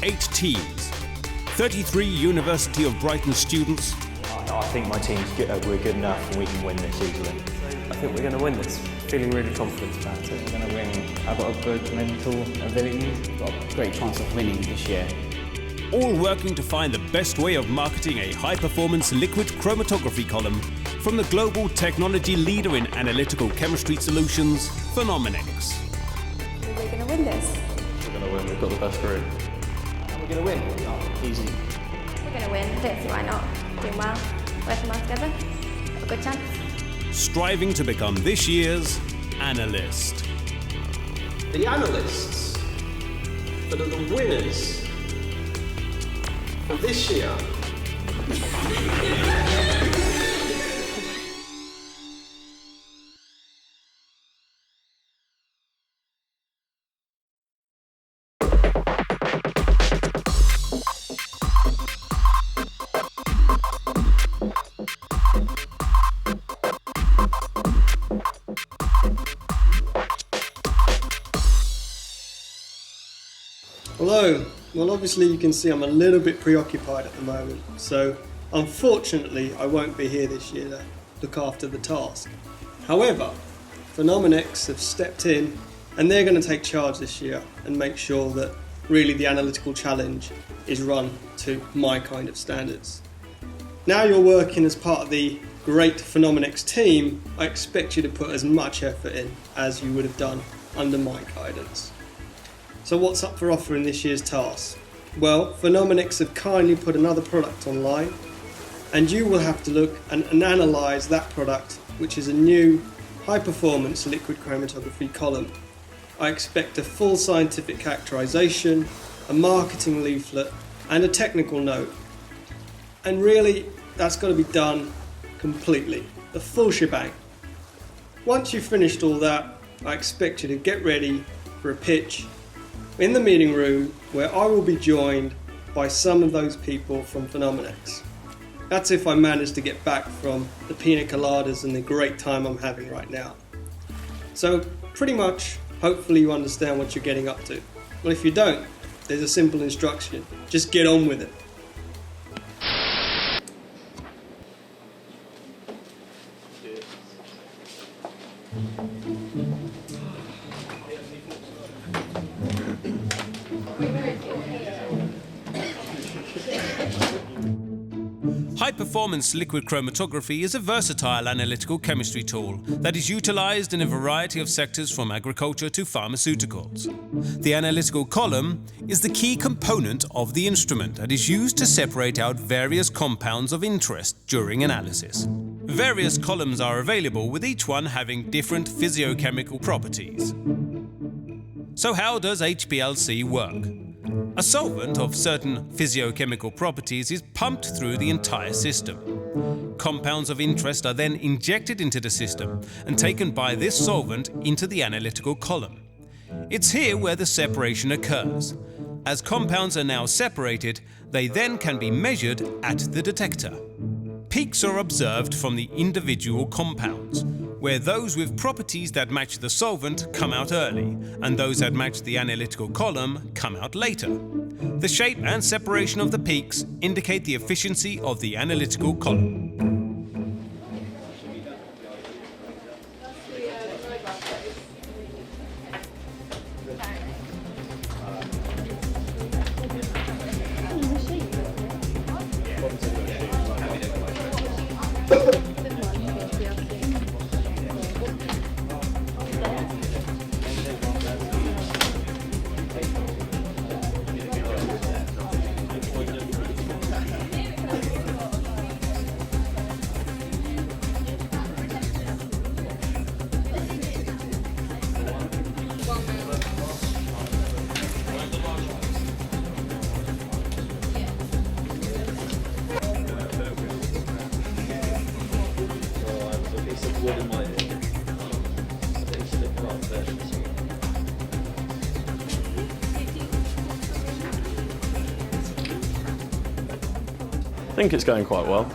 Eight teams, 33 University of Brighton students. I think my team's good, we're good enough and we can win this easily. I think we're going to win this. Feeling really confident about it. We're going to win. I've got a good mental ability. Got a great chance of winning this year. All working to find the best way of marketing a high-performance liquid chromatography column from the global technology leader in analytical chemistry solutions, Pharmaceutical. We're going to win this. We're going to win. We've got the best group. We're going to win. Oh, easy. We're going to win. Don't see why not. Doing well. Working well together. Have a good chance. Striving to become this year's Analyst. The Analysts that are the winners for this year. Hello. Well, obviously you can see I'm a little bit preoccupied at the moment, so unfortunately I won't be here this year to look after the task. However, Pharmaceutical have stepped in and they're going to take charge this year and make sure that really the analytical challenge is run to my kind of standards. Now you're working as part of the great Pharmaceutical team, I expect you to put as much effort in as you would have done under my guidance. So what's up for offer in this year's task? Well, Pharmaceutical have kindly put another product online and you will have to look and analyse that product, which is a new high-performance liquid chromatography column. I expect a full scientific characterisation, a marketing leaflet and a technical note. And really, that's got to be done completely, the full shebang. Once you've finished all that, I expect you to get ready for a pitch in the meeting room where I will be joined by some of those people from Pharmaceutical. That's if I manage to get back from the pina coladas and the great time I'm having right now. So pretty much, hopefully you understand what you're getting up to. Well, if you don't, there's a simple instruction. Just get on with it. High-performance liquid chromatography is a versatile analytical chemistry tool that is utilized in a variety of sectors from agriculture to pharmaceuticals. The analytical column is the key component of the instrument that is used to separate out various compounds of interest during analysis. Various columns are available, with each one having different physiochemical properties. So how does HPLC work? A solvent of certain physiochemical properties is pumped through the entire system. Compounds of interest are then injected into the system and taken by this solvent into the analytical column. It's here where the separation occurs. As compounds are now separated, they then can be measured at the detector. Peaks are observed from the individual compounds, where those with properties that match the solvent come out early, and those that match the analytical column come out later. The shape and separation of the peaks indicate the efficiency of the analytical column. I think it's going quite well.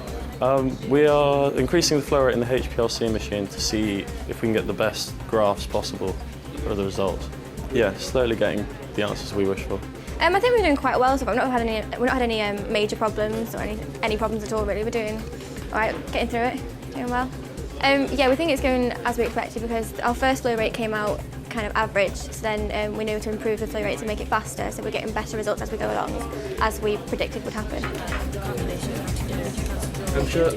We are increasing the flow rate in the HPLC machine to see if we can get the best graphs possible. for the results. Yeah, slowly getting the answers we wish for. I think we're doing quite well so far. We've not had any major problems or any problems at all really. We're doing all right, getting through it, doing well. Yeah, we think it's going as we expected because our first flow rate came out kind of average, so then we knew to improve the flow rate to make it faster, so we're getting better results as we go along, as we predicted would happen. I'm sure.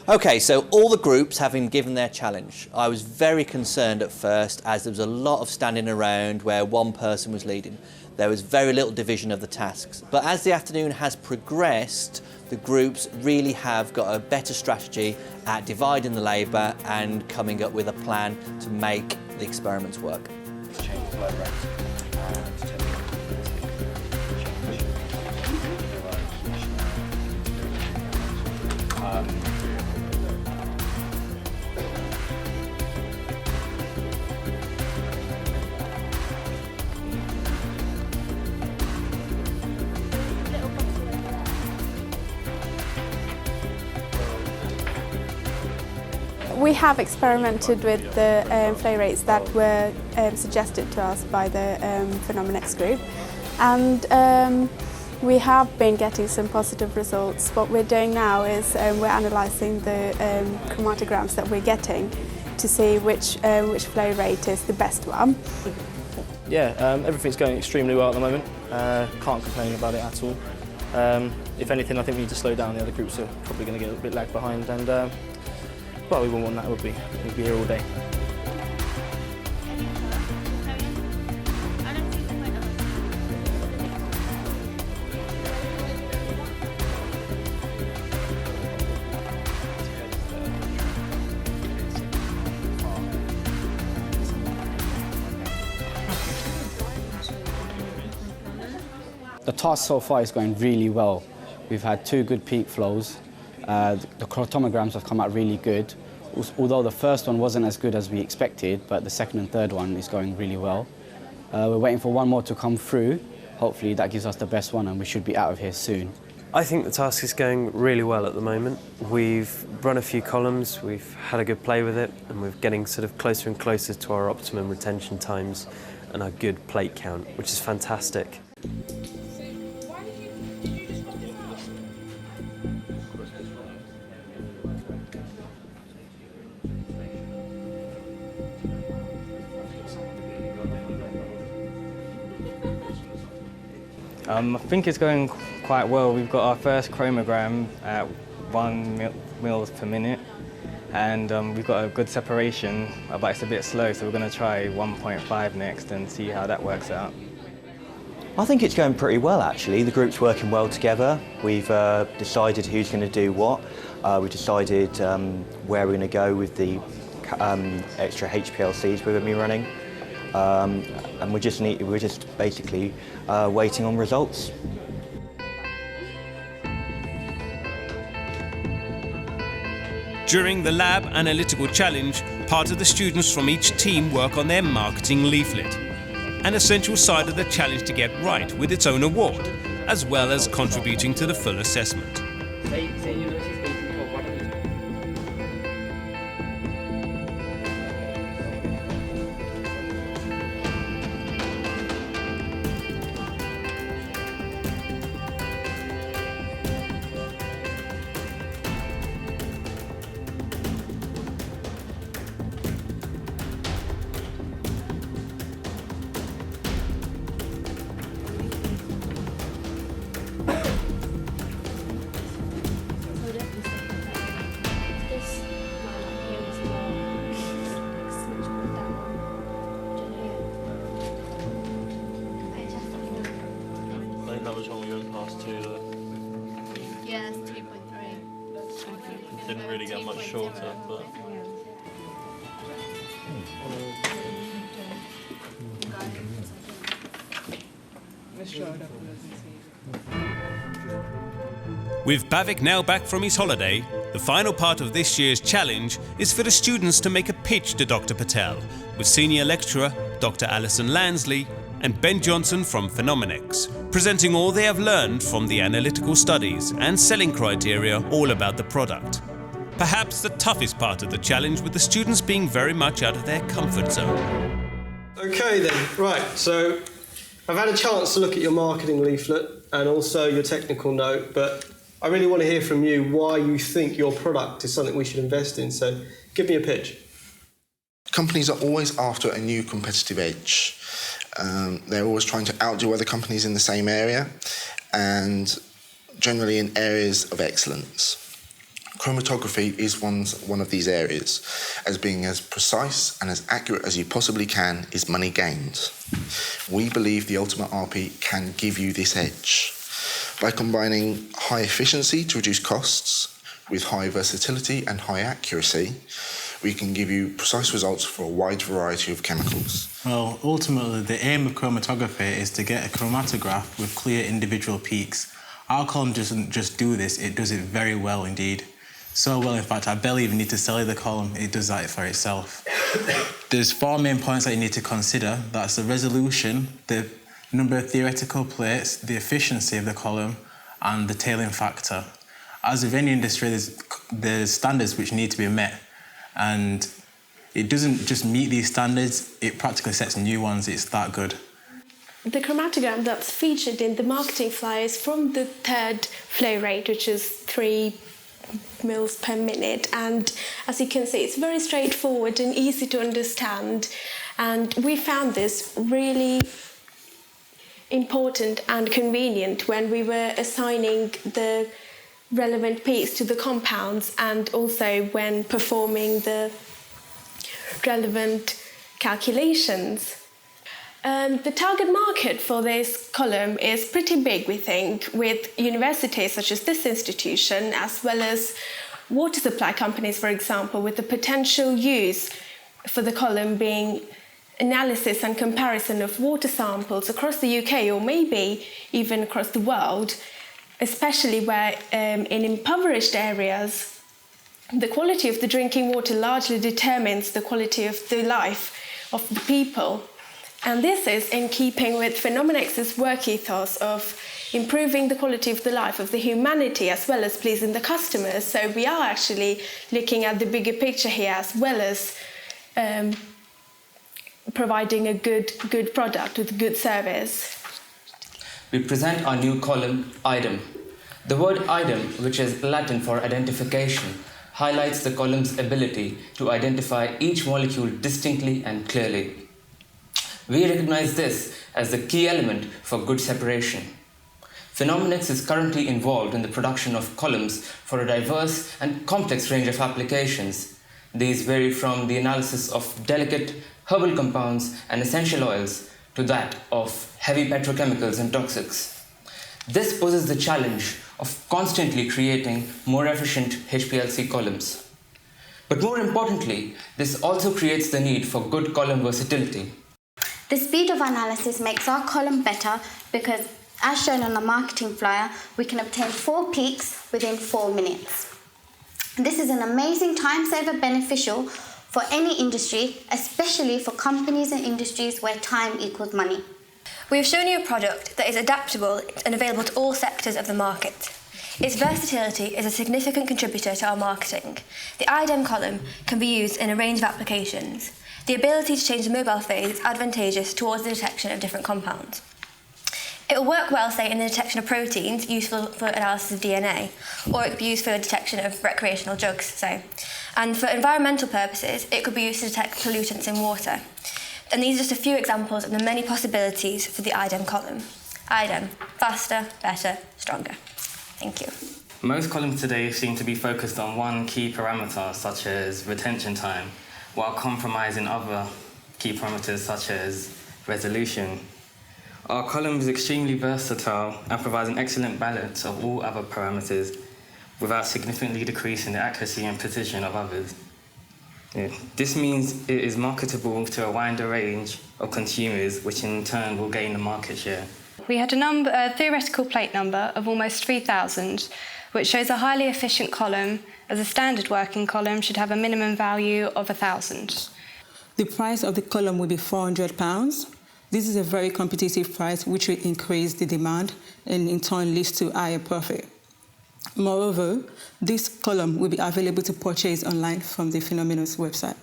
Okay, so all the groups have been given their challenge. I was very concerned at first as there was a lot of standing around where one person was leading. There was very little division of the tasks. But as the afternoon has progressed, the groups really have got a better strategy at dividing the labour and coming up with a plan to make the experiments work. We have experimented with the flow rates that were suggested to us by the Pharmaceutical group, and we have been getting some positive results. What we're doing now is we're analysing the chromatograms that we're getting to see which flow rate is the best one. Yeah, everything's going extremely well at the moment. Can't complain about it at all. If anything, I think we need to slow down. The other groups are probably going to get a bit lagged behind, and well, we wouldn't want that, would we? We'd be here all day. The task so far is going really well. We've had 2 good peak flows. The chromatograms have come out really good, although the first one wasn't as good as we expected, but the second and third one is going really well. We're waiting for one more to come through. Hopefully that gives us the best one and we should be out of here soon. I think the task is going really well at the moment. We've run a few columns, we've had a good play with it, and we're getting sort of closer and closer to our optimum retention times and our good plate count, which is fantastic. I think it's going quite well. We've got our first chromogram at 1 mils per minute, and we've got a good separation, but it's a bit slow, so we're going to try 1.5 next and see how that works out. I think it's going pretty well actually. The group's working well together. We've decided who's going to do what. We've decided where we're going to go with the extra HPLCs we're going to be running. And we're just basically waiting on results. During the Lab Analytical Challenge, part of the students from each team work on their marketing leaflet, an essential side of the challenge to get right with its own award, as well as contributing to the full assessment. That was when we went past 2. Yeah, it's 2.3. Didn't really get much shorter, but... With Bavik now back from his holiday, The final part of this year's challenge is for the students to make a pitch to Dr. Patel, with senior lecturer Dr. Alison Lansley and Ben Johnson from Phenomenex, presenting all they have learned from the analytical studies and selling criteria all about the product. Perhaps the toughest part of the challenge, with the students being very much out of their comfort zone. Okay then, right, so I've had a chance to look at your marketing leaflet and also your technical note, but I really want to hear from you why you think your product is something we should invest in, so give me a pitch. Companies are always after a new competitive edge. They're always trying to outdo other companies in the same area and generally in areas of excellence. Chromatography is one of these areas, as being as precise and as accurate as you possibly can is money gained. We believe the Ultimate RP can give you this edge. By combining high efficiency to reduce costs with high versatility and high accuracy, we can give you precise results for a wide variety of chemicals. Well, ultimately, the aim of chromatography is to get a chromatograph with clear individual peaks. Our column doesn't just do this, it does it very well indeed. So well, in fact, I barely even need to sell you the column, it does that for itself. There's 4 main points that you need to consider. That's the resolution, the number of theoretical plates, the efficiency of the column, and the tailing factor. As with any industry, there's standards which need to be met, and it doesn't just meet these standards, it practically sets new ones. It's that good. The chromatogram that's featured in the marketing flyer is from the 3rd flow rate, which is 3 mils per minute, and as you can see, it's very straightforward and easy to understand, and we found this really important and convenient when we were assigning the relevant peaks to the compounds and also when performing the relevant calculations. The target market for this column is pretty big, we think, with universities such as this institution, as well as water supply companies, for example, with the potential use for the column being analysis and comparison of water samples across the UK or maybe even across the world, especially where in impoverished areas, the quality of the drinking water largely determines the quality of the life of the people. And this is in keeping with Phenomenex's work ethos of improving the quality of the life of the humanity as well as pleasing the customers. So we are actually looking at the bigger picture here as well as providing a good product with good service. We present our new column, item. The word item, which is Latin for identification, highlights the column's ability to identify each molecule distinctly and clearly. We recognize this as the key element for good separation. Phenomenex is currently involved in the production of columns for a diverse and complex range of applications. These vary from the analysis of delicate herbal compounds and essential oils to that of heavy petrochemicals and toxics. This poses the challenge of constantly creating more efficient HPLC columns. But more importantly, this also creates the need for good column versatility. The speed of analysis makes our column better because, as shown on the marketing flyer, we can obtain 4 peaks within 4 minutes. This is an amazing time saver, beneficial for any industry, especially for companies and industries where time equals money. We've shown you a product that is adaptable and available to all sectors of the market. Its versatility is a significant contributor to our marketing. The IDEM column can be used in a range of applications. The ability to change the mobile phase is advantageous towards the detection of different compounds. It will work well, say, in the detection of proteins, useful for analysis of DNA, or it could be used for the detection of recreational drugs, say. And for environmental purposes, it could be used to detect pollutants in water. And these are just a few examples of the many possibilities for the IDEM column. IDEM, faster, better, stronger. Thank you. Most columns today seem to be focused on one key parameter, such as retention time, while compromising other key parameters such as resolution. Our column is extremely versatile and provides an excellent balance of all other parameters without significantly decreasing the accuracy and precision of others. This means it is marketable to a wider range of consumers, which in turn will gain the market share. We had a theoretical plate number of almost 3,000, which shows a highly efficient column, as a standard working column should have a minimum value of 1,000. The price of the column will be £400. This is a very competitive price, which will increase the demand and in turn leads to higher profit. Moreover, this column will be available to purchase online from the Phenomenal's website.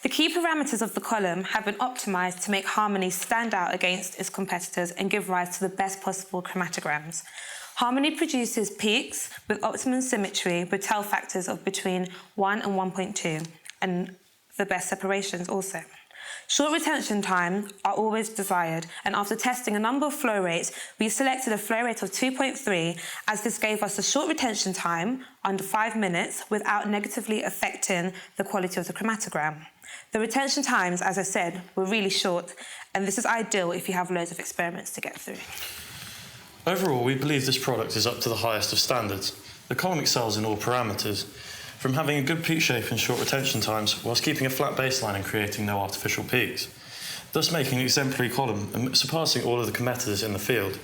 The key parameters of the column have been optimised to make Harmony stand out against its competitors and give rise to the best possible chromatograms. Harmony produces peaks with optimum symmetry with tell factors of between 1 and 1.2 and the best separations also. Short retention times are always desired, and after testing a number of flow rates, we selected a flow rate of 2.3 as this gave us a short retention time, under 5 minutes, without negatively affecting the quality of the chromatogram. The retention times, as I said, were really short, and this is ideal if you have loads of experiments to get through. Overall, we believe this product is up to the highest of standards. The column excels in all parameters, from having a good peak shape and short retention times, whilst keeping a flat baseline and creating no artificial peaks, thus making an exemplary column and surpassing all of the competitors in the field,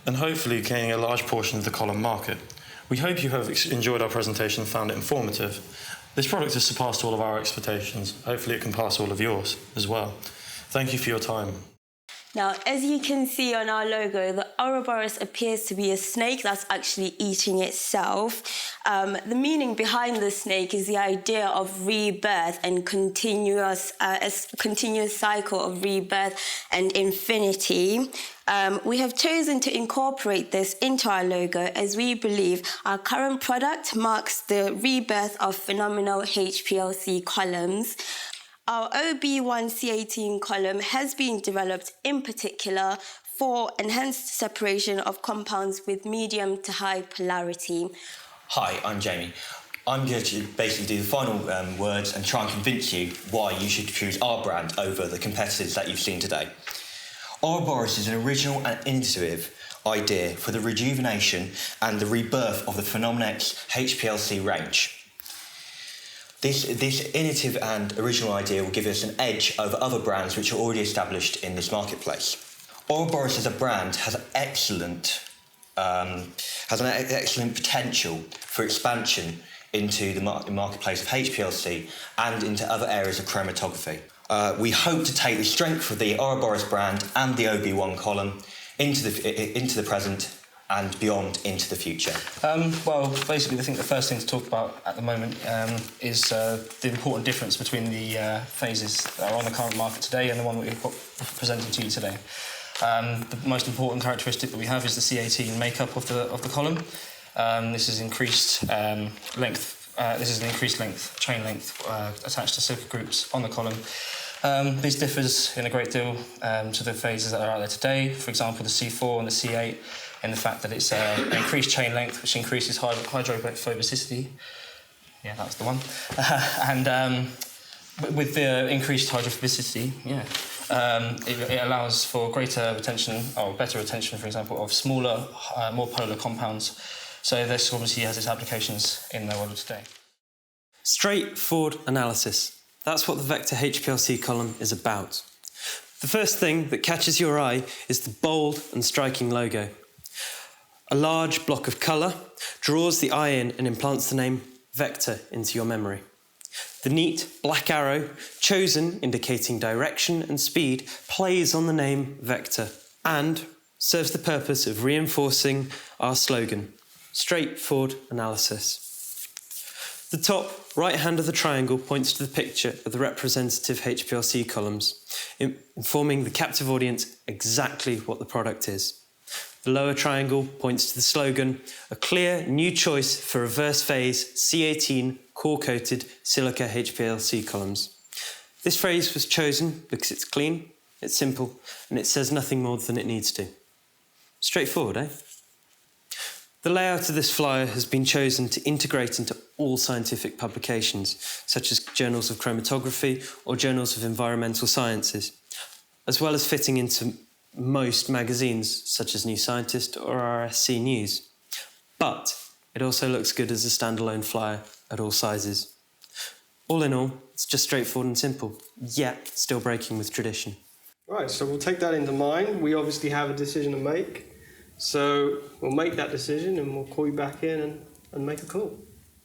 and hopefully gaining a large portion of the column market. We hope you have enjoyed our presentation and found it informative. This product has surpassed all of our expectations. Hopefully it can pass all of yours as well. Thank you for your time. Now, as you can see on our logo, the Ouroboros appears to be a snake that's actually eating itself. The meaning behind the snake is the idea of rebirth and a continuous cycle of rebirth and infinity. We have chosen to incorporate this into our logo as we believe our current product marks the rebirth of phenomenal HPLC columns. Our OB1C18 column has been developed in particular for enhanced separation of compounds with medium to high polarity. Hi, I'm Jamie. I'm going to basically do the final words and try and convince you why you should choose our brand over the competitors that you've seen today. Ouroboros is an original and innovative idea for the rejuvenation and the rebirth of the Phenomenex HPLC range. This innovative and original idea will give us an edge over other brands which are already established in this marketplace. Ouroboros as a brand has an excellent potential for expansion into the marketplace of HPLC and into other areas of chromatography. We hope to take the strength of the Ouroboros brand and the OB1 column into the present and beyond into the future? Well, basically, I think the first thing to talk about at the moment is the important difference between the phases that are on the current market today and the one that we've got presented to you today. The most important characteristic that we have is the C18 makeup of the column. This is increased length. This is an increased length, chain length, attached to silica groups on the column. This differs in a great deal to the phases that are out there today. For example, the C4 and the C8, in the fact that it's an increased chain length, which increases hydrophobicity. Yeah, that's the one. And with the increased hydrophobicity, it allows for greater retention, or better retention, for example, of smaller, more polar compounds. So this obviously has its applications in the world today. Straightforward analysis. That's what the Vector HPLC column is about. The first thing that catches your eye is the bold and striking logo. A large block of colour draws the eye in and implants the name Vector into your memory. The neat black arrow, chosen indicating direction and speed, plays on the name Vector and serves the purpose of reinforcing our slogan, straightforward analysis. The top right hand of the triangle points to the picture of the representative HPLC columns, informing the captive audience exactly what the product is. The lower triangle points to the slogan, a clear new choice for reverse phase C18 core-coated silica HPLC columns. This phrase was chosen because it's clean, it's simple, and it says nothing more than it needs to. Straightforward, eh? The layout of this flyer has been chosen to integrate into all scientific publications, such as journals of chromatography or journals of environmental sciences, as well as fitting into most magazines, such as New Scientist or RSC News. But it also looks good as a standalone flyer at all sizes. All in all, it's just straightforward and simple, yet still breaking with tradition. Right, so we'll take that into mind. We obviously have a decision to make. So we'll make that decision and we'll call you back in and make a call.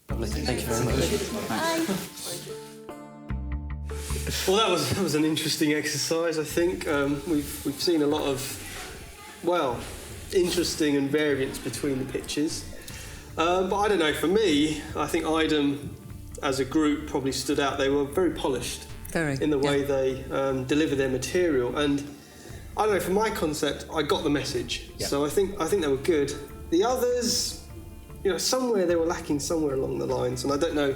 Thank you very much. Well, that was an interesting exercise. I think we've seen a lot of, well, interesting and variance between the pitches. But I don't know, for me, I think IDEM as a group probably stood out. They were very polished in the way they deliver their material. And I don't know, for my concept, I got the message. Yeah. So I think they were good. The others, you know, somewhere they were lacking somewhere along the lines. And I don't know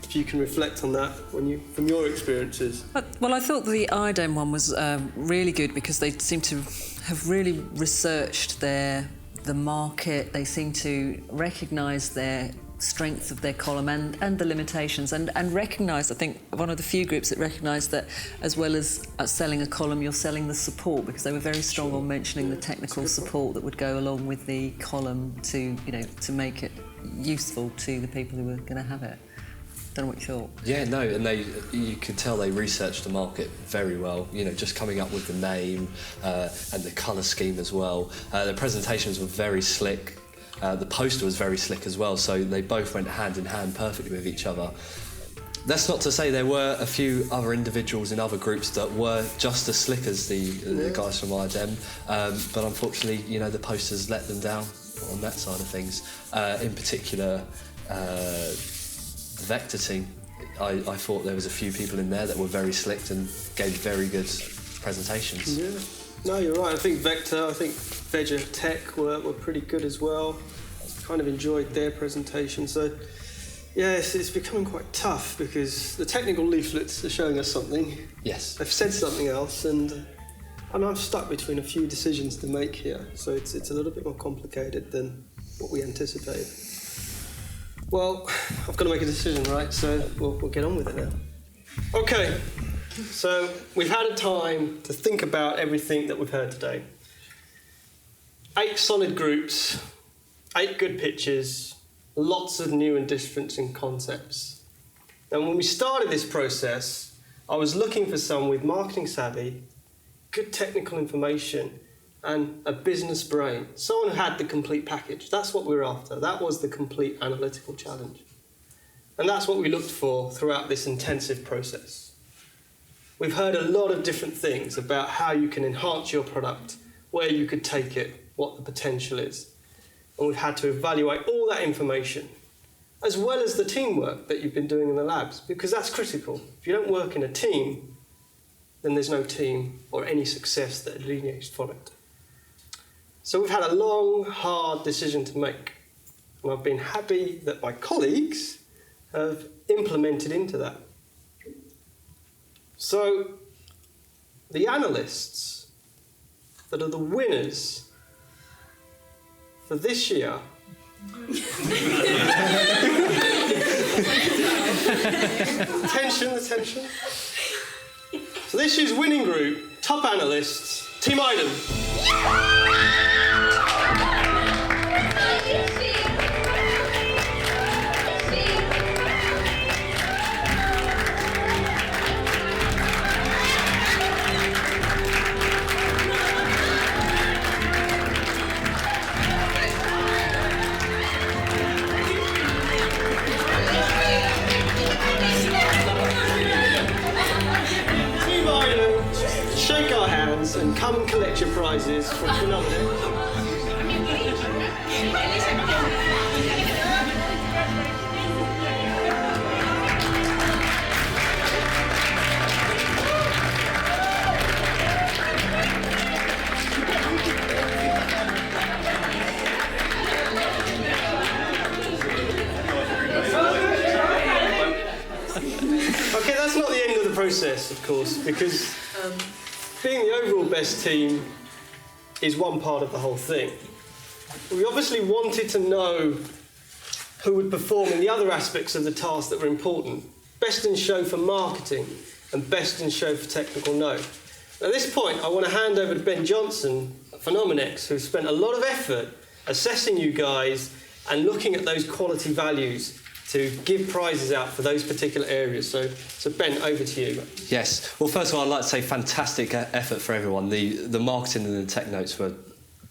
if you can reflect on that from your experiences. Well, I thought the IDEM one was really good because they seem to have really researched the market. They seem to recognise their strengths of their column and the limitations and recognise, I think, one of the few groups that recognised that as well as selling a column, you're selling the support, because they were very strong on mentioning the technical support that would go along with the column to make it useful to the people who were going to have it. Don't know what you thought. Yeah, no, and you could tell they researched the market very well, you know, just coming up with the name and the colour scheme as well. The presentations were very slick. The poster was very slick as well, so they both went hand in hand perfectly with each other. That's not to say there were a few other individuals in other groups that were just as slick as the guys from IDEM, but unfortunately, you know, the posters let them down on that side of things. In particular, the Vector team, I thought there was a few people in there that were very slick and gave very good presentations. Yeah, no, you're right. I think Vector, I think Vega Tech were pretty good as well. I kind of enjoyed their presentation. So, yeah, it's becoming quite tough because the technical leaflets are showing us something. Yes. They've said something else, and I'm stuck between a few decisions to make here. So it's a little bit more complicated than what we anticipated. Well, I've got to make a decision, right? So we'll get on with it now. Okay, so we've had a time to think about everything that we've heard today. 8 solid groups, 8 good pitches, lots of new and different concepts. And when we started this process, I was looking for someone with marketing savvy, good technical information, and a business brain. Someone who had the complete package. That's what we were after. That was the complete analytical challenge. And that's what we looked for throughout this intensive process. We've heard a lot of different things about how you can enhance your product, where you could take it, what the potential is. And we've had to evaluate all that information, as well as the teamwork that you've been doing in the labs, because that's critical. If you don't work in a team, then there's no team or any success that delineates from it. So we've had a long, hard decision to make, and I've been happy that my colleagues have implemented into that. So the analysts that are the winners for this year attention. So this year's winning group, top analysts, Team IDEM. Shake our hands and come and collect your prizes from Phenomenal. Okay, that's not the end of the process, of course, because being the overall best team is one part of the whole thing. We obviously wanted to know who would perform in the other aspects of the task that were important. Best in show for marketing and best in show for technical know. At this point, I want to hand over to Ben Johnson at Phenomenex, who spent a lot of effort assessing you guys and looking at those quality values to give prizes out for those particular areas. So Ben, over to you. Yes. Well, first of all, I'd like to say fantastic effort for everyone. The marketing and the tech notes were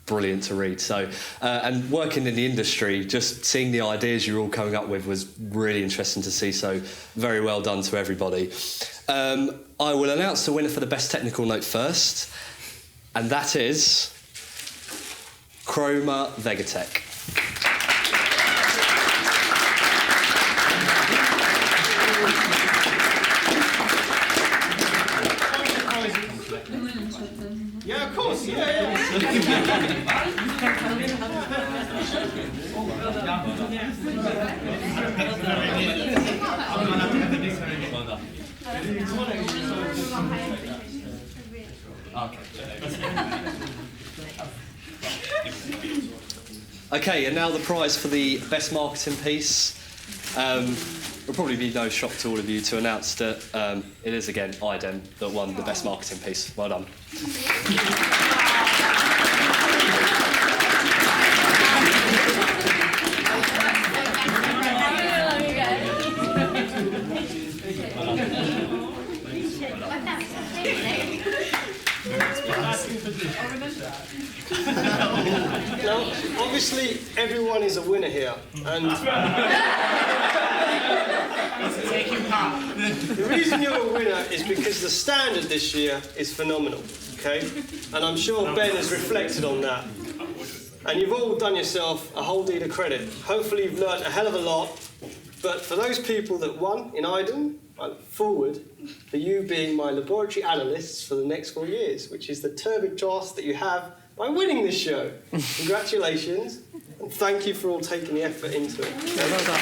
brilliant to read. So, and working in the industry, just seeing the ideas you're all coming up with was really interesting to see. So, very well done to everybody. I will announce the winner for the best technical note first, and that is Chroma Vegatech. Yeah, of course. Yeah. Okay, and now the prize for the best marketing piece. It'll probably be no shock to all of you to announce that it is again IDEM that won the best marketing piece. Well done. Now, obviously, everyone is a winner here, and the reason you're a winner is because the standard this year is phenomenal, okay? And I'm sure Ben has reflected on that. And you've all done yourself a whole deal of credit. Hopefully you've learnt a hell of a lot, but for those people that won in IDEM, I look forward for you being my laboratory analysts for the next 4 years, which is the turbid task that you have by winning this show. Congratulations, and thank you for all taking the effort into it. Yeah, well done.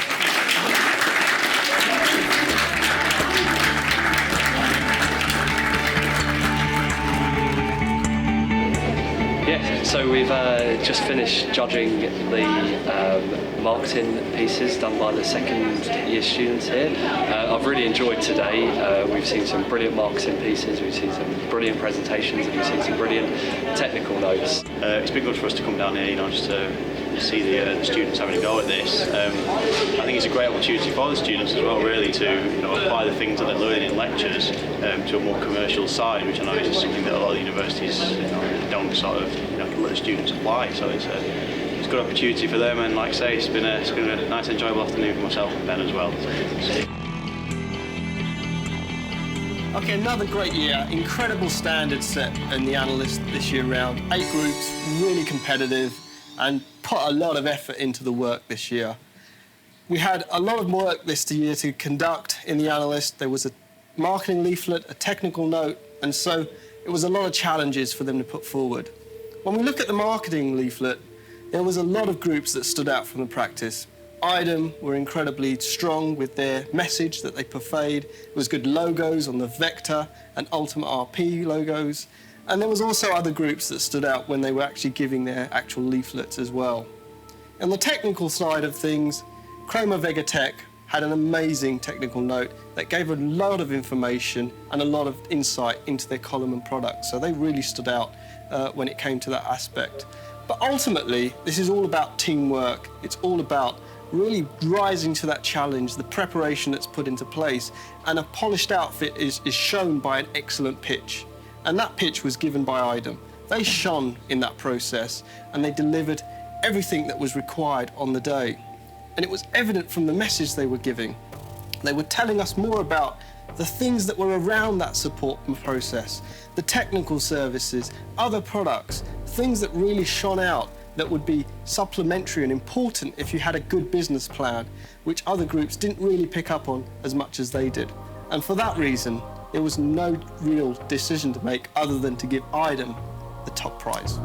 Yeah, so we've just finished judging the marketing pieces done by the second year students here. I've really enjoyed today. We've seen some brilliant marketing pieces, we've seen some brilliant presentations, and we've seen some brilliant technical notes. It's been good for us to come down here, just to see the students having a go at this. I think it's a great opportunity for the students as well, really, to apply the things that they're learning in lectures to a more commercial side, which I know is something that a lot of universities don't sort of let the students apply. So it's a good opportunity for them, and like I say, it's been a nice, enjoyable afternoon for myself and Ben as well. Okay, another great year. Incredible standard set in the Analyst this year round. 8 groups, really competitive, and put a lot of effort into the work this year. We had a lot of work this year to conduct in the Analyst. There was a marketing leaflet, a technical note, and so it was a lot of challenges for them to put forward. When we look at the marketing leaflet, there was a lot of groups that stood out from the practice. IDEM were incredibly strong with their message that they purveyed. It was good logos on the Vector and Ultimate RP logos. And there was also other groups that stood out when they were actually giving their actual leaflets as well. On the technical side of things, Chroma Vegatech had an amazing technical note that gave a lot of information and a lot of insight into their column and product. So they really stood out when it came to that aspect. But ultimately, this is all about teamwork. It's all about really rising to that challenge, the preparation that's put into place, and a polished outfit is shown by an excellent pitch. And that pitch was given by IDEM. They shone in that process, and they delivered everything that was required on the day. And it was evident from the message they were giving. They were telling us more about the things that were around that support process, the technical services, other products, things that really shone out that would be supplementary and important if you had a good business plan, which other groups didn't really pick up on as much as they did. And for that reason, there was no real decision to make other than to give IDEM the top prize.